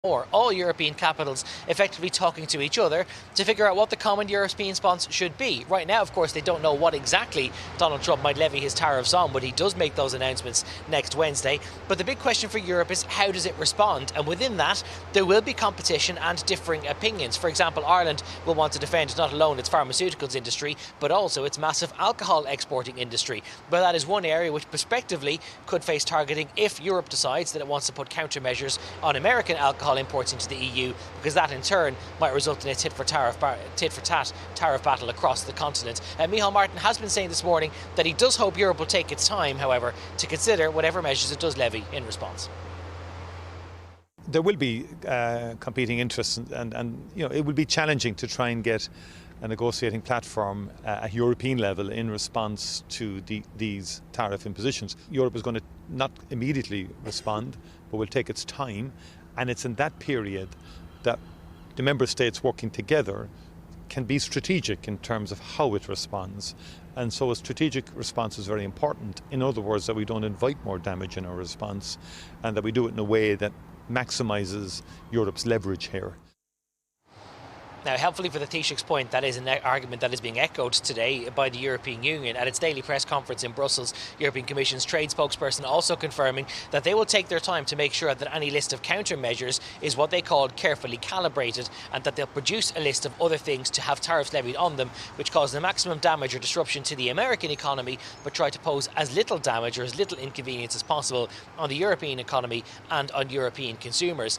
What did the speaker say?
or all European capitals effectively talking to each other to figure out what the common European response should be. Right now, of course, they don't know what exactly Donald Trump might levy his tariffs on, but he does make those announcements next Wednesday. But the big question for Europe is, how does it respond? And within that, there will be competition and differing opinions. For example, Ireland will want to defend not alone its pharmaceuticals industry, but also its massive alcohol exporting industry. But that is one area which prospectively could face targeting if Europe decides that it wants to put countermeasures on American alcohol imports into the EU, because that in turn might result in a tit-for-tat tariff battle across the continent. Micheál Martin has been saying this morning that he does hope Europe will take its time, however, to consider whatever measures it does levy in response. There will be competing interests, and it will be challenging to try and get a negotiating platform at European level in response to these tariff impositions. Europe is going to not immediately respond, but will take its time, and it's in that period that the member states working together can be strategic in terms of how it responds. And so a strategic response is very important. In other words, that we don't invite more damage in our response, and that we do it in a way that maximises Europe's leverage here. Now, helpfully for the Taoiseach's point, that is an argument that is being echoed today by the European Union at its daily press conference in Brussels. European Commission's trade spokesperson also confirming that they will take their time to make sure that any list of countermeasures is what they called carefully calibrated, and that they'll produce a list of other things to have tariffs levied on them which cause the maximum damage or disruption to the American economy, but try to pose as little damage or as little inconvenience as possible on the European economy and on European consumers.